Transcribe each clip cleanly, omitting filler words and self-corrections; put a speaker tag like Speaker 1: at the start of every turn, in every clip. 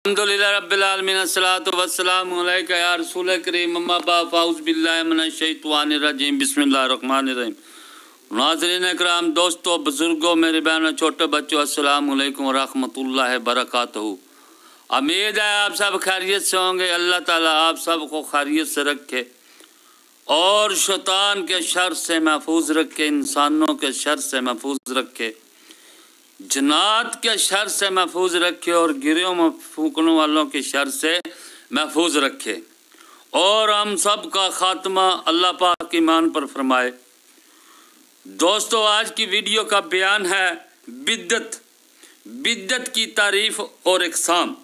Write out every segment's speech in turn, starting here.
Speaker 1: अल्हम्दुलिल्लाह रब्बिल आलमीन अस्सलातु वस्सलामु अलैका या रसूल करीम अम्मा बाद फ़ाउज़ बिल्लाहि मिनश शैतानिर रजीम बिस्मिल्लाहिर रहमानिर रहीम। नाज़रीन इकराम, दोस्तों, बुजुर्गों, मेरे बहनों, छोटे बच्चों, अस्सलामु अलैकुम व रहमतुल्लाहि व बरकातहू। उम्मीद है आप सब खैरियत से होंगे। अल्लाह ताला आप सब को खैरियत से रखे और शैतान के शर से महफूज रखे, इंसानों के शर से महफूज रखे, जन्नात के शर से महफूज रखे और गिरों में फूकने वालों के शर से महफूज रखे और हम सब का खात्मा अल्लाह पाक ईमान पर फरमाए। दोस्तों, आज की वीडियो का बयान है बिद्दत की तारीफ और इकसाम।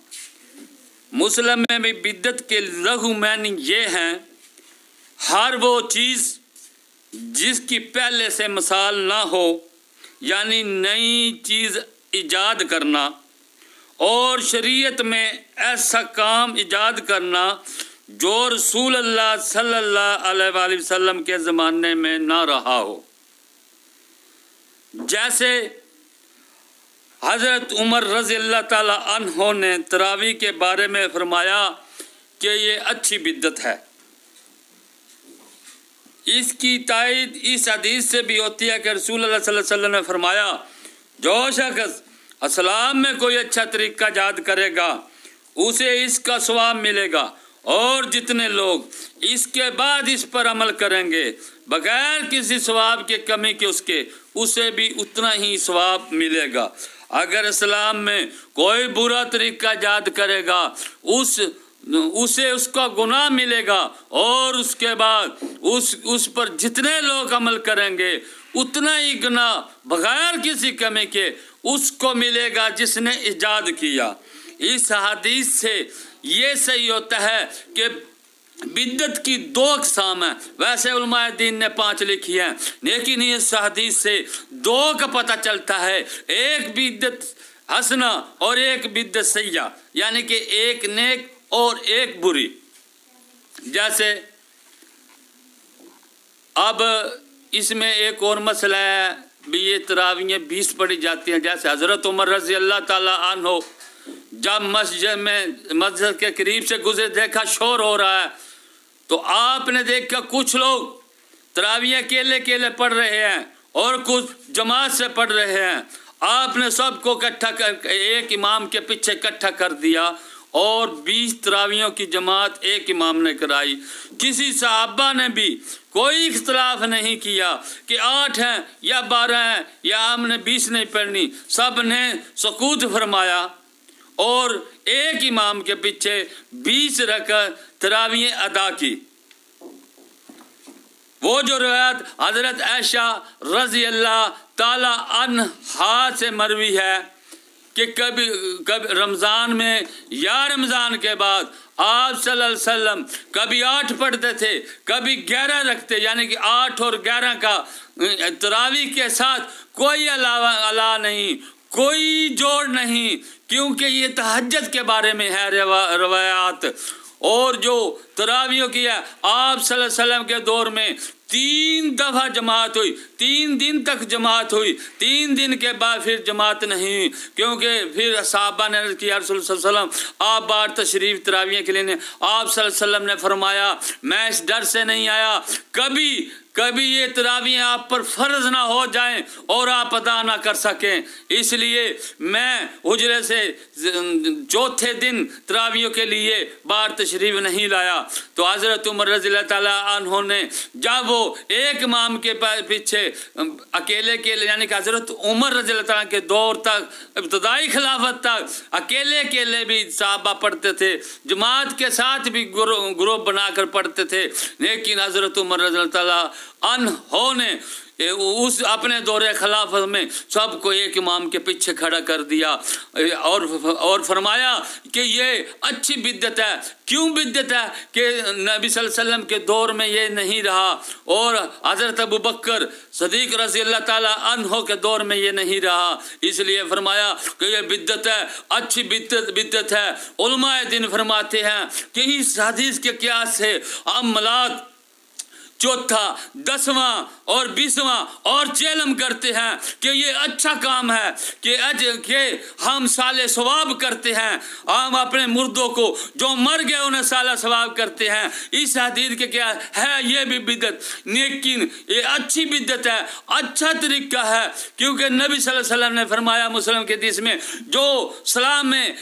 Speaker 1: मुस्लिम में भी बिद्दत के लघु मानी ये हैं, हर वो चीज़ जिसकी पहले से मिसाल ना हो, यानी नई चीज़ इजाद करना और शरीयत में ऐसा काम इजाद करना जो रसूल अल्लाह सल्लल्लाहु अलैहि वसल्लम के ज़माने में ना रहा हो। जैसे हज़रत उमर रज़ी अल्लाह ताला अन्हो ने तरावी के बारे में फरमाया कि ये अच्छी बिद्दत है। इसकी तायद इस हदीस से भी होती है कि रसूल अल्लाह सल्लल्लाहु अलैहि वसल्लम ने फरमाया, जो शख्स इस्लाम में कोई अच्छा तरीका याद करेगा उसे इसका सवाब मिलेगा और जितने लोग इसके बाद इस पर अमल करेंगे बगैर किसी सवाब के कमी के उसे भी उतना ही सवाब मिलेगा। अगर इस्लाम में कोई बुरा तरीका याद करेगा उसे उसका गुनाह मिलेगा और उसके बाद उस पर जितने लोग अमल करेंगे उतना ही गुनाह बगैर किसी कमी के उसको मिलेगा जिसने इजाद किया। इस हदीस से ये सही होता है कि बिद्दत की दो अक़साम है। वैसे उलमाए दीन ने 5 लिखी हैं, लेकिन इस हदीस से 2 का पता चलता है। एक बिद्दत हसना और एक बिद्दत सय्या, यानी कि एक नेक और एक बुरी। जैसे अब इसमें एक और मसला है भी, ये तरावियाँ 20 पढ़ी जाती हैं। जैसे हज़रत उमर रज़ी अल्लाह ताला अन्हो जब मस्जिद के करीब से गुजरे, देखा शोर हो रहा है, तो आपने देखा कुछ लोग तरावियाँ अकेले पढ़ रहे हैं और कुछ जमात से पढ़ रहे हैं। आपने सबको इकट्ठा कर एक इमाम के पीछे इकट्ठा कर दिया और 20 तरावियों की जमात एक इमाम ने कराई। किसी सहाबा ने भी कोई इख्तलाफ नहीं किया कि 8 हैं या 12 हैं या हमने 20 नहीं पढ़नी। सब ने सुकूत फरमाया और एक इमाम के पीछे 20 रकअत तरावियाँ अदा की। वो जो रिवायत हज़रत आयशा रज़ी अल्लाह ताला अन्हा से मरवी है कि कभी रमज़ान में या रमज़ान के बाद आप सल्लल्लाहु अलैहि वसल्लम कभी 8 पढ़ते थे, कभी 11 रखते, यानी कि 8 और 11 का तरावी के साथ कोई अला नहीं, कोई जोड़ नहीं, क्योंकि ये तहज्जुद के बारे में है रवायात। और जो तरावियों की है, आप सल्लल्लाहु अलैहि वसल्लम के दौर में 3 दफ़ा जमात हुई, 3 दिन तक जमात हुई, 3 दिन के बाद फिर जमात नहीं हुई, क्योंकि फिर सहाबा ने अर्ज़ किया रसूल सल्लल्लाहु अलैहि वसल्लम आप बार तशरीफ़ तरावियाँ के लिए ने। आप सल्लल्लाहु अलैहि वसल्लम ने फरमाया, मैं इस डर से नहीं आया कभी ये तरावियाँ आप पर फ़र्ज ना हो जाएं और आप अदा ना कर सकें, इसलिए मैं हुजरे से 4थे दिन तरावियों के लिए बार तशरीफ़ नहीं लाया। तो हज़रत उमर रज़ी अल्लाह ताला अन्हो ने जब वो एक इमाम के पीछे अकेले यानी कि हज़रत उमर रज़ी अल्लाह ताला के दौर तक, इब्तिदाई खिलाफत तक अकेले भी सहाबा पढ़ते थे, जमात के साथ भी ग्रुप बनाकर पढ़ते थे, लेकिन हज़रत उमर रज़ी अल्लाह ताला अन्हो ने उस अपने दौरे खिलाफत में सबको एक इमाम के पीछे खड़ा कर दिया और फरमाया कि ये अच्छी बिद्दत है। क्यों बिद्दत है कि नबी सल्लल्लाहु अलैहि वसल्लम के दौर में ये नहीं रहा और हज़रत अबू बकर सदीक रज़ी अल्लाह ताला अन्हो के दौर में ये नहीं रहा, इसलिए फरमाया कि ये बिद्दत है, अच्छी बिद्दत है। उलमाए दीन फरमाते हैं कि इस हदीस के क़ियास से अमलात चौथा, 10वां और 20वां और चेलम करते हैं कि ये अच्छा काम है कि हम साले सवाब करते हैं, हम अपने मुर्दों को जो मर गए उन्हें साला सवाब करते हैं। इस हदीस के क्या है, ये भी बिदत, लेकिन ये अच्छी बिदत है, अच्छा तरीका है, क्योंकि नबी सल्लल्लाहु अलैहि वसल्लम ने फरमाया मुस्लिम के हदीस में, जो सलाम में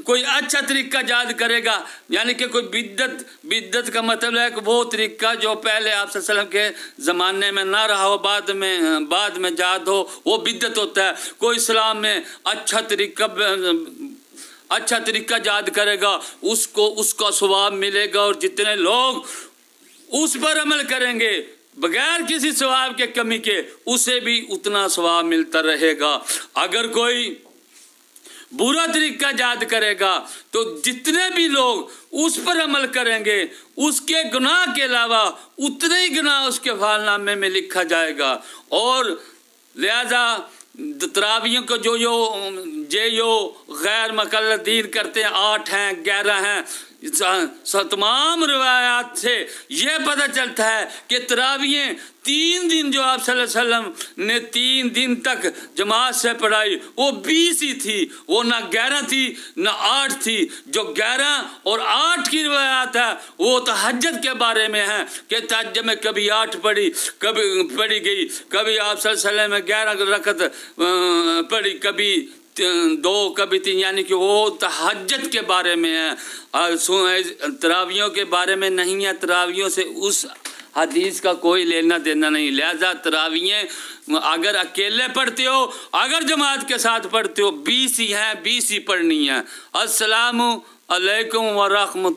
Speaker 1: कोई अच्छा तरीका याद करेगा, यानी कि कोई बिद्दत का मतलब है कि वो तरीका जो पहले आप सल्लल्लाहु अलैहि वसल्लम के ज़माने में ना रहा हो, बाद में याद हो, वो बिद्दत होता है। कोई सलाम में अच्छा तरीका याद करेगा, उसको उसका सवाब मिलेगा, और जितने लोग उस पर अमल करेंगे बगैर किसी सवाब के कमी के, उसे भी उतना सवाब मिलता रहेगा। अगर कोई बुरा तरीका याद करेगा तो जितने भी लोग उस पर अमल करेंगे, उसके गुनाह के अलावा उतने ही गुनाह उसके फालनामे में लिखा जाएगा। और लिहाजा तरावियों को जो गैर मुक़ल्लिदीन करते हैं, 8 हैं, 11 हैं, तमाम रिवायात से यह पता चलता है कि तरावियाँ 3 दिन जो आप सल्लल्लाहु अलैहि वसल्लम ने 3 दिन तक जमात से पढ़ाई, वो 20 ही थी, वो ना 11 थी ना 8 थी। जो 11 और 8 की रिवायात है वो तहज्जुद के बारे में है कि तहज्जुद में कभी 8 पढ़ी, कभी पढ़ी गई, कभी आप सल्लल्लाहु अलैहि वसल्लम में 11 रकत पढ़ी, कभी 2, कभी 3, यानी कि वो तहज्जुद के बारे में है, तरावियों के बारे में नहीं है। तरावियों से उस हदीस का कोई लेना देना नहीं। लिहाजा तरावियाँ अगर अकेले पढ़ते हो, अगर जमात के साथ पढ़ते हो, 20 ही हैं, 20 ही पढ़नी है। अस्सलामु अलैकुम व रहमत।